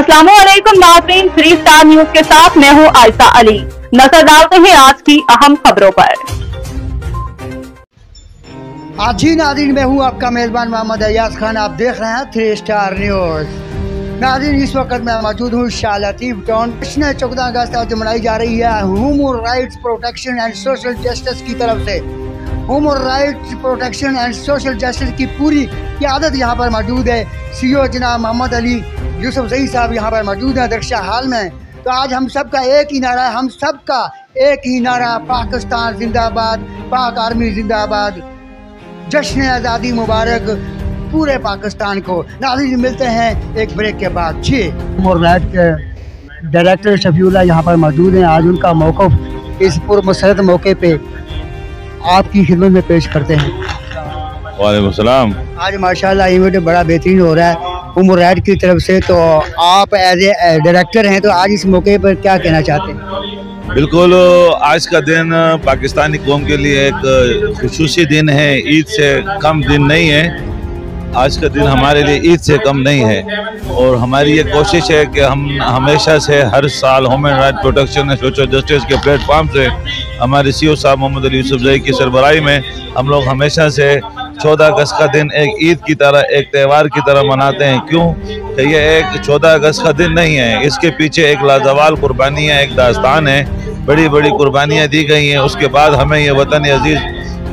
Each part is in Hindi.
अस्सलामुअलैकुम नाज़रीन, 3 स्टार न्यूज के साथ मैं हूं आयशा अली। नजर डालते हैं आज की अहम खबरों पर। आज ही नाज़रीन, मैं हूं आपका मेजबान मोहम्मद अयाज खान। आप देख रहे हैं 3 स्टार न्यूज। नाज़रीन, इस वक्त मैं मौजूद हूँ शाह लतीफ टाउन। 14 अगस्त आज मनाई जा रही है human rights protection and social justice की तरफ से। Human rights protection and social justice की पूरी क़यादत यहाँ पर मौजूद है। CEO जनाब मोहम्मद अली यूसुफजई साहब यहाँ पर मौजूद हैं दरख्शा हाल में। तो आज हम सब का एक ही नारा है, हम सब का एक ही नारा, पाकिस्तान जिंदाबाद, पाक आर्मी जिंदाबाद, जश्न आज़ादी मुबारक पूरे पाकिस्तान को। नाज़रीन, मिलते हैं एक ब्रेक के बाद। जी, ह्यूमन राइट के डायरेक्टर शफीउल्लाह यहाँ पर मौजूद हैं। आज उनका मौक़िफ़ इस पुरमसरत मौके पे आपकी खिदमत में पेश करते हैं। वालेकुम सलाम। आज माशाल्लाह इवेंट बड़ा बेहतरीन हो रहा है ह्यूमन राइट की तरफ से। तो आप एज ए डायरेक्टर हैं, तो आज इस मौके पर क्या कहना चाहते हैं? बिल्कुल, आज का दिन पाकिस्तानी कौम के लिए एक खुशूसी दिन है, ईद से कम दिन नहीं है। आज का दिन हमारे लिए ईद से कम नहीं है और हमारी ये कोशिश है कि हम हमेशा से हर साल human right protection and social justice के प्लेटफॉर्म से हमारे CEO साहब मोहम्मद अली यूसुफजई की सरबराही में हम लोग हमेशा से 14 अगस्त का दिन एक ईद की तरह, एक त्यौहार की तरह मनाते हैं। क्यों कि ये एक 14 अगस्त का दिन नहीं है, इसके पीछे एक लाजवाल कुर्बानी है, एक दास्तान है, बड़ी बड़ी कुर्बानियाँ दी गई हैं। उसके बाद हमें ये वतन अजीज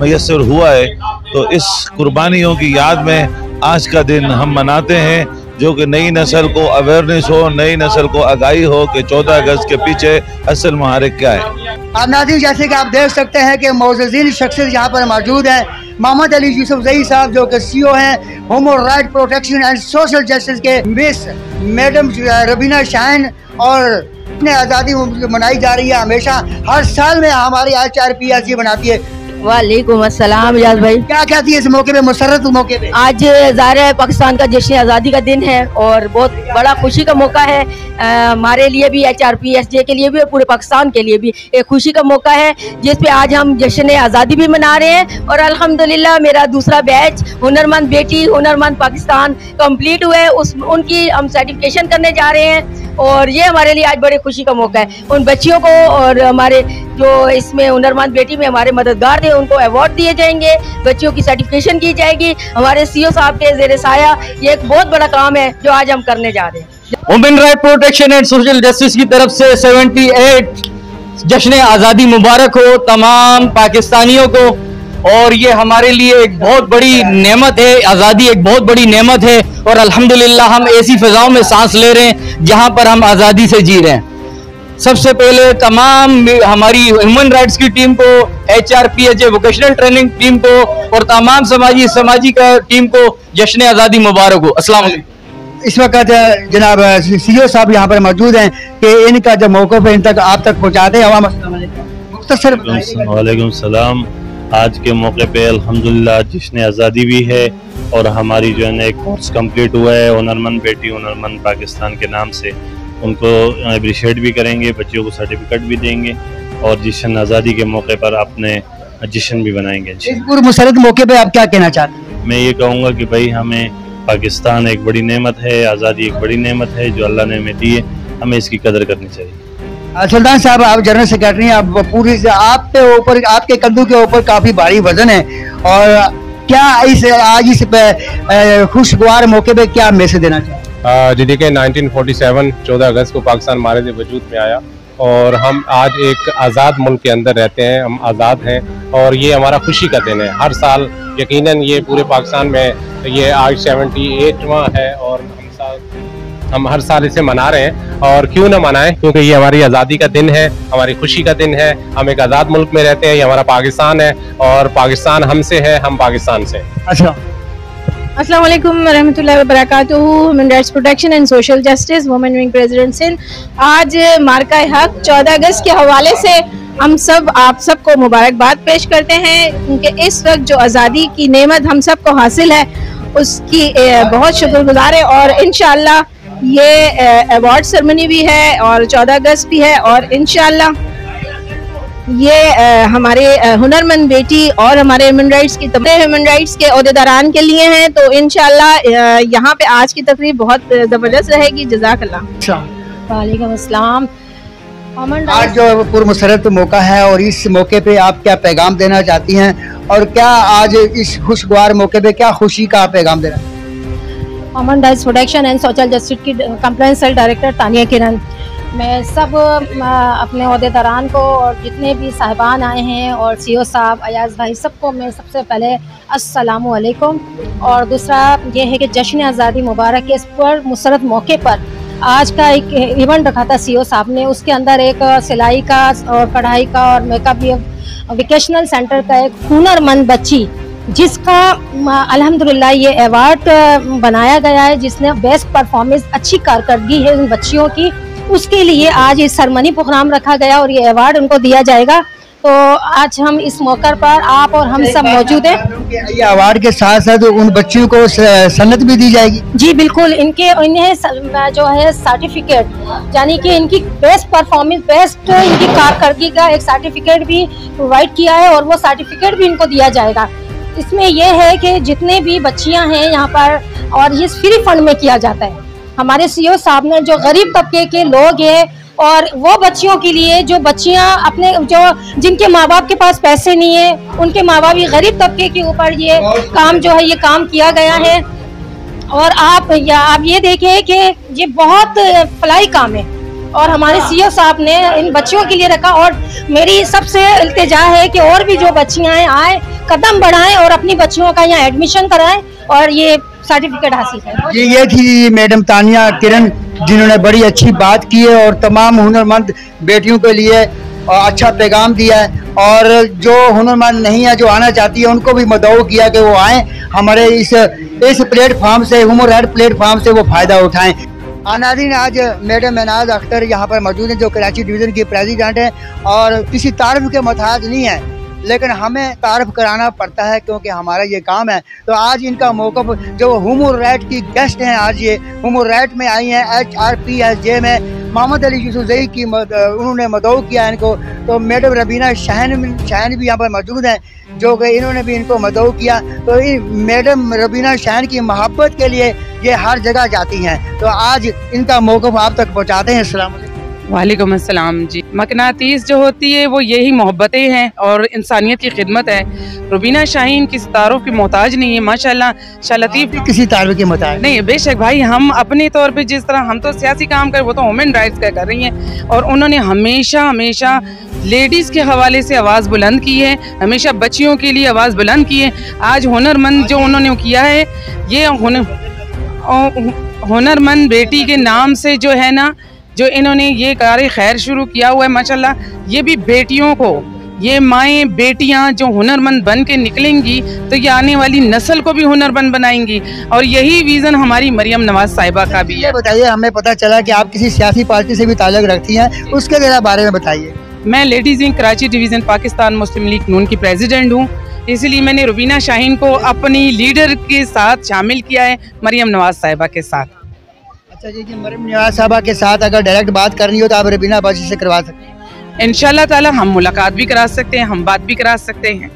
मैसर हुआ है। तो इस कुर्बानियों की याद में आज का दिन हम मनाते हैं, जो कि नई नस्ल को अवेयरनेस हो, नई नस्ल को आगाही हो कि 14 अगस्त के पीछे असल मुहारिक क्या है। अब नाज़रीन, जैसे कि आप देख सकते हैं कि मौजूदीन शख्सियत यहाँ पर मौजूद हैं। मोहम्मद अली यूसुफजई साहब जो कि CEO हैं human right protection and social justice के। मिस मैडम रबीना शाहीन और आज़ादी मनाई जा रही है हमेशा, हर साल में हमारी HRPS बनाती है। वालेकुम अस्सलाम याद भाई। क्या कहती है इस मौके पे, मुसर्रत मौके पे? आज ज़ाहिर है पाकिस्तान का जश्न आज़ादी का दिन है और बहुत बड़ा खुशी का मौका है हमारे लिए भी, HRPSJ के लिए भी और पूरे पाकिस्तान के लिए भी एक खुशी का मौका है, जिस पे आज हम जश्न आज़ादी भी मना रहे हैं। और अल्हम्दुलिल्लाह मेरा दूसरा बैच हुनरमंद बेटी हुनरमंद पाकिस्तान कंप्लीट हुए, उनकी हम सर्टिफिकेशन करने जा रहे हैं और ये हमारे लिए आज बड़ी खुशी का मौका है। उन बच्चियों को और हमारे जो इसमें हुनरमंद बेटी में हमारे मददगार थे उनको अवार्ड दिए जाएंगे, बच्चियों की सर्टिफिकेशन की जाएगी हमारे CEO साहब के ज़ेर साया। ये एक बहुत बड़ा काम है जो आज हम करने जा रहे हैं। Human right protection and social justice की तरफ से 78 जश्न आज़ादी मुबारक हो तमाम पाकिस्तानियों को। और ये हमारे लिए एक बहुत बड़ी नेमत है, आज़ादी एक बहुत बड़ी नेमत है और अल्हम्दुलिल्लाह हम ऐसी फिजाओं में सांस ले रहे हैं जहां पर हम आज़ादी से जी रहे हैं। सबसे पहले तमाम हमारी ह्यूमन राइट्स की टीम को, HRPSJ वोकेशनल ट्रेनिंग टीम को और तमाम समाजी का टीम को जश्न आज़ादी मुबारक हो। अस्सलाम वालेकुम। इस वक्त जनाब CEO साहब यहाँ पर मौजूद हैं कि इनका जो मौक़िफ़ है इन तक आप तक पहुँचाते हैं। वालेकुम सलाम। आज के मौके पे अल्हम्दुलिल्लाह जश्न आज़ादी भी है और हमारी जो है ना एक कोर्स कंप्लीट हुआ है हुनरमंद बेटी हुनरमंद पाकिस्तान के नाम से, उनको अप्रिशिएट भी करेंगे, बच्चों को सर्टिफिकेट भी देंगे और जश्न आज़ादी के मौके पर अपने जश्न भी बनाएंगे। इस पूरे मुसर्रत मौके पे आप क्या कहना चाहते हैं? मैं ये कहूँगा कि भाई हमें पाकिस्तान एक बड़ी नेमत है, आज़ादी एक बड़ी नेमत है जो अल्लाह ने हमें दी है, हमें इसकी कदर करनी चाहिए। सुल्तान साहब, आप जनरल सेक्रेटरी हैं, आप पूरी आपके ऊपर, आपके कंधों के ऊपर काफ़ी भारी वजन है और क्या आज इस खुशगवार मौके पे क्या मैसेज देना चाहिए? देखिए 1947 14 अगस्त को पाकिस्तान हमारे वजूद में आया और हम आज एक आज़ाद मुल्क के अंदर रहते हैं, हम आज़ाद हैं और ये हमारा खुशी का दिन है। हर साल यकीनन ये पूरे पाकिस्तान में ये आज 78वां है और हम हर साल इसे मना रहे हैं। और क्यों ना मनाएं, क्योंकि ये हमारी आज़ादी का दिन है, हमारी खुशी का दिन है। हम एक आज़ाद मुल्क में रहते हैं, ये हमारा पाकिस्तान है और पाकिस्तान हमसे है, हम पाकिस्तान से। अच्छा, अस्सलाम वालेकुम रहमतुल्लाहि व बरकातुहू। Human rights protection and social justice women wing president Sindh. आज मार्का हक 14 अगस्त के हवाले से हम सब आप सबको मुबारकबाद पेश करते हैं, क्योंकि इस वक्त जो आज़ादी की नेमत हम सबको हासिल है उसकी बहुत शुक्रगुजार है। और इंशाअल्लाह ये अवार्ड सेरेमनी भी है और 14 अगस्त भी है और इंशाअल्लाह ये हमारे हुनरमंद बेटी और हमारे ह्यूमन राइट्स की तमाम ह्यूमन राइट्स के ओहदेदारान के लिए हैं। तो इंशाल्लाह यहाँ पे आज की तकरीब बहुत ज़बरदस्त रहेगी। जज़ाकल्लाह। वालेकुम अस्सलाम। आज जो पुरमसरत मौका है और इस मौके पे आप क्या पैगाम देना चाहती हैं और क्या आज इस खुशगवार मौके पे क्या खुशी का पैगाम देना? Human rights protection and social justice की कंप्लेंट सेल डायरेक्टर तानिया किरण, मैं सब अपने ओहदेदारान को और जितने भी साहिबान आए हैं और सीओ साहब, अयाज भाई, सबको मैं सबसे पहले अस्सलामु अलैकुम। और दूसरा ये है कि जश्न आज़ादी मुबारक के इस पर मुसरत मौके पर आज का एक इवेंट रखा था सीओ साहब ने, उसके अंदर एक सिलाई का और कढ़ाई का और मेकअप वोकेशनल सेंटर का एक हुनरमंद बच्ची जिसका अल्हम्दुलिल्लाह ये अवार्ड बनाया गया है, जिसने बेस्ट परफॉर्मेंस, अच्छी कारकर्दगी है उन बच्चियों की, उसके लिए आज ये सरमनी प्रोग्राम रखा गया और ये अवार्ड उनको दिया जाएगा। तो आज हम इस मौके पर आप और हम सब मौजूद हैं। ये अवार्ड के साथ साथ उन बच्चियों को सन्नत भी दी जाएगी? जी बिल्कुल, इन्हें जो है सर्टिफिकेट, यानी कि इनकी बेस्ट परफॉर्मेंस, बेस्ट इनकी कारकर्दगी का एक सर्टिफिकेट भी प्रोवाइड किया है और वो सर्टिफिकेट भी इनको दिया जाएगा। इसमें यह है कि जितने भी बच्चियां हैं यहाँ पर, और ये फ्री फंड में किया जाता है। हमारे सीओ साहब ने जो गरीब तबके के लोग हैं और वो बच्चियों के लिए जो बच्चियां अपने जो जिनके माँ बाप के पास पैसे नहीं है, उनके माँ बाप ये गरीब तबके के ऊपर ये काम जो है ये काम किया गया है। और आप ये देखें कि ये बहुत फलाई काम है और हमारे सीओ साहब ने इन बच्चियों के लिए रखा। और मेरी सबसे इल्तिजा है कि और भी जो बच्चियां हैं आए, कदम बढ़ाएं और अपनी बच्चियों का यहाँ एडमिशन कराएं और ये सर्टिफिकेट हासिल करें। जी, ये थी मैडम तानिया किरण जिन्होंने बड़ी अच्छी बात की है और तमाम हुनरमंद बेटियों के लिए अच्छा पैगाम दिया है। और जो हुनरमंद नहीं है, जो आना चाहती है, उनको भी मदऊ किया कि वो आए हमारे इस प्लेटफॉर्म से, ह्यूमन राइट प्लेटफॉर्म से वो फ़ायदा उठाएं। नाज़रीन, आज मैडम मनाज अख्तर यहाँ पर मौजूद हैं जो कराची डिवीज़न की प्रेसिडेंट हैं और किसी तारीफ के मोहताज नहीं है, लेकिन हमें तारीफ कराना पड़ता है क्योंकि हमारा ये काम है। तो आज इनका मौक़िफ़ जो ह्यूमन राइट की गेस्ट हैं, आज ये ह्यूमन राइट में आई हैं, HRPSJ में मोहम्मद अली यूसुफ़ज़ई की उन्होंने मदऊ किया इनको। तो मैडम रबीना शाहीन भी यहाँ पर मौजूद हैं जो कि इन्होंने भी इनको मदऊ किया। तो मैडम रबीना शाहीन की मोहब्बत के लिए ये हर जगह जाती हैं। तो आज इनका मौक़िफ़ आप तक पहुँचाते हैं। अस्सलाम वालेकुम अस्सलाम। जी, मकनातीस जो होती है वो यही मोहब्बतें हैं और इंसानियत की खिदमत है। रुबीना शाहीन किसी तारुफ की मोहताज नहीं है, माशाल्लाह। शालतीफ़ किसी तारुफ की मोहताज नहीं है, बेशक भाई। हम अपने तौर पे जिस तरह हम तो सियासी काम कर, वो तो ह्यूमन राइट्स का कर रही हैं और उन्होंने हमेशा लेडीज़ के हवाले से आवाज़ बुलंद की है, हमेशा बच्चियों के लिए आवाज़ बुलंद की है। आज हुनरमंद जो उन्होंने किया है, ये हुनरमंद बेटी के नाम से जो है ना, जो इन्होंने ये कार खैर शुरू किया हुआ है, माशाल्लाह। ये भी बेटियों को, ये माएँ बेटियाँ जो हुनरमंद बन के निकलेंगी तो ये आने वाली नस्ल को भी हुनरमंद बनाएंगी और यही विज़न हमारी मरियम नवाज साहिबा का भी है। बताइए, हमें पता चला कि आप किसी सियासी पार्टी से भी ताल्लुक़ रखती हैं, उसके जरा बारे में बताइए। मैं ladies wing Karachi division Pakistan Muslim League Noon की प्रेसिडेंट हूँ, इसलिए मैंने रुबीना शाहीन को अपनी लीडर के साथ शामिल किया है, मरियम नवाज साहिबा के साथ। अच्छा जी, मरियम नवाज साहिबा के साथ अगर डायरेक्ट बात करनी हो तो आप रबीना बाजी से करवा सकते हैं? इंशाल्लाह ताला हम मुलाकात भी करा सकते हैं, हम बात भी करा सकते हैं।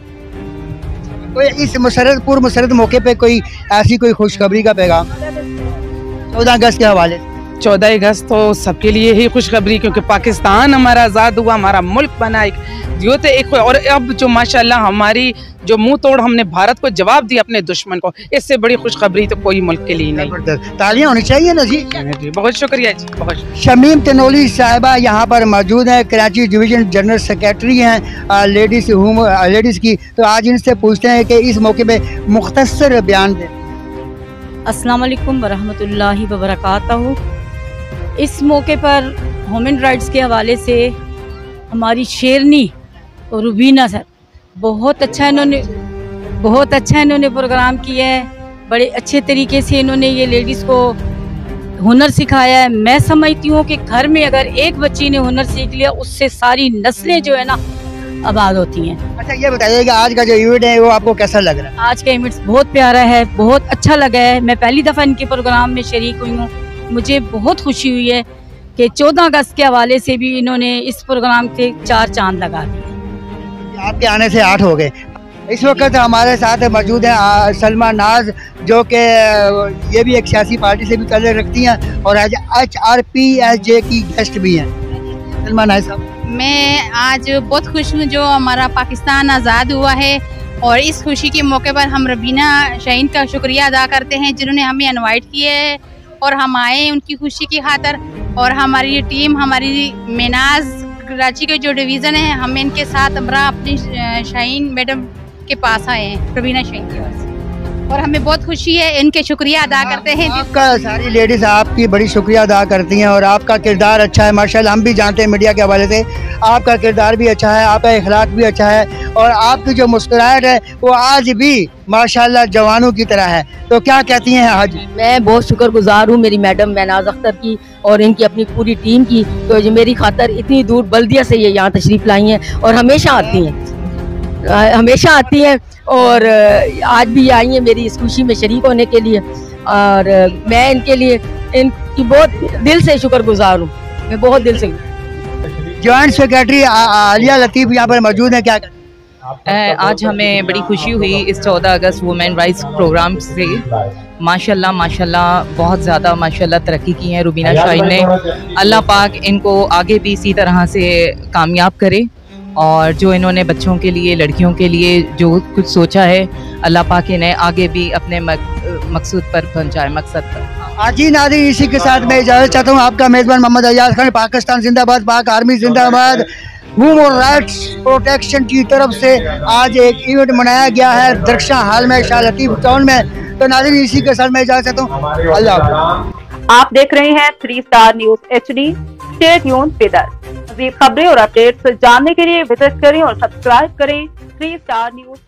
कोई इस मुसरत मौके पे कोई ऐसी कोई खुशखबरी का पैगाम 14 अगस्त के हवाले? 14 अगस्त तो सबके लिए ही खुशखबरी, क्योंकि पाकिस्तान हमारा आज़ाद हुआ, हमारा मुल्क बना एक और अब जो माशाल्लाह हमारी जो मुंह तोड़ हमने भारत को जवाब दिया अपने दुश्मन को, इससे बड़ी खुशखबरी तो कोई मुल्क के लिए नहीं। तालियां होनी चाहिए ना जी। बहुत शुक्रिया जी, बहुत। शमीम तनोली साहिबा यहाँ पर मौजूद हैं, कराची डिवीज़न जनरल सेक्रेटरी हैं लेडीज़ की। तो आज इनसे पूछते हैं कि इस मौके पे मुख्तसर बयान दें। अस्सलाम वालेकुम वरहमतुल्लाहि वबरकातहू। इस मौके पर ह्यूमन राइट्स के हवाले से हमारी शेरनी और रुबीना सर बहुत अच्छा इन्होंने प्रोग्राम किया है। बड़े अच्छे तरीके से इन्होंने ये लेडीज़ को हुनर सिखाया है। मैं समझती हूँ कि घर में अगर एक बच्ची ने हुनर सीख लिया, उससे सारी नस्लें जो है ना आबाद होती हैं। अच्छा, ये बताइएगा आज का जो इवेंट है वो आपको कैसा लग रहा है? आज का इवेंट बहुत प्यारा है, बहुत अच्छा लगा है। मैं पहली दफ़ा इनके प्रोग्राम में शरीक हुई हूँ। मुझे बहुत खुशी हुई है कि 14 अगस्त के हवाले से भी इन्होंने इस प्रोग्राम के 4 चांद लगा दिए। आपके आने से 8 हो गए। इस वक्त हमारे साथ मौजूद हैं सलमा नाज, जो कि ये भी एक सियासी पार्टी से भी ताल्लुक़ रखती हैं और आज HRPSJ की गेस्ट भी हैं। सलमा नाज साहब, मैं आज बहुत खुश हूँ जो हमारा पाकिस्तान आज़ाद हुआ है, और इस खुशी के मौके पर हम रबीना शाहीन का शुक्रिया अदा करते हैं जिन्होंने हमें इनवाइट किए है और हम आए उनकी खुशी की खातर। और हमारी टीम, हमारी मेनाज कराची के जो डिवीज़न है, हम इनके साथ हमरा अपनी शाहीन मैडम के पास आए हैं, रबीना शाहीन के पास, और हमें बहुत खुशी है, इनके शुक्रिया अदा करते हैं। आपका सारी लेडीज़ आपकी बड़ी शुक्रिया अदा करती हैं और आपका किरदार अच्छा है माशाल्लाह। हम भी जानते हैं मीडिया के हवाले से आपका किरदार भी अच्छा है, आपका इखलाक भी अच्छा है, और आपकी जो मुस्कुराहट है वो आज भी माशाल्लाह जवानों की तरह है। तो क्या कहती हैं आज? मैं बहुत शुक्रगुजार हूँ मेरी मैडम मेनाज अख्तर की और इनकी अपनी पूरी टीम की, तो जो मेरी खातर इतनी दूर बल्दिया से ये यहाँ तशरीफ़ लाई हैं और हमेशा आती हैं और आज भी आई हैं मेरी इस खुशी में शरीक होने के लिए, और मैं इनके लिए इनकी बहुत दिल से शुक्रगुजार हूँ। मैं बहुत दिल से। जॉइंट सेक्रेटरी आलिया लतीफ़ यहाँ पर मौजूद है, क्या आज हमें बड़ी खुशी हुई इस 14 अगस्त वुमेन राइट्स प्रोग्राम से। माशाल्लाह माशाल्लाह बहुत ज़्यादा माशाल्लाह तरक्की की है रुबीना शाहीन ने। अल्लाह पाक इनको आगे भी इसी तरह से कामयाब करे, और जो इन्होंने बच्चों के लिए, लड़कियों के लिए जो कुछ सोचा है, अल्लाह पाक इन्हें आगे भी अपने मकसूद पर पहुंचाए, मकसद पर। आजी नाज़रीन, इसी के साथ मैं इजाज़त चाहता हूँ। आपका मेज़बान मोहम्मद अयाज खान। पाकिस्तान जिंदाबाद, पाक आर्मी जिंदाबाद। वुमेन राइट्स प्रोटेक्शन की तरफ से आज एक इवेंट मनाया गया है दरख्शां हाल में, शाह लतीफ़ टाउन में। तो नाज़रीन, इसी के साथ मैं इजाज़त चाहता हूँ। अल्लाह। आप देख रहे हैं 3 star news HD। Stay tuned with us. मज़ीद खबरें और अपडेट्स जानने के लिए विजिट करें और सब्सक्राइब करें 3 स्टार न्यूज़।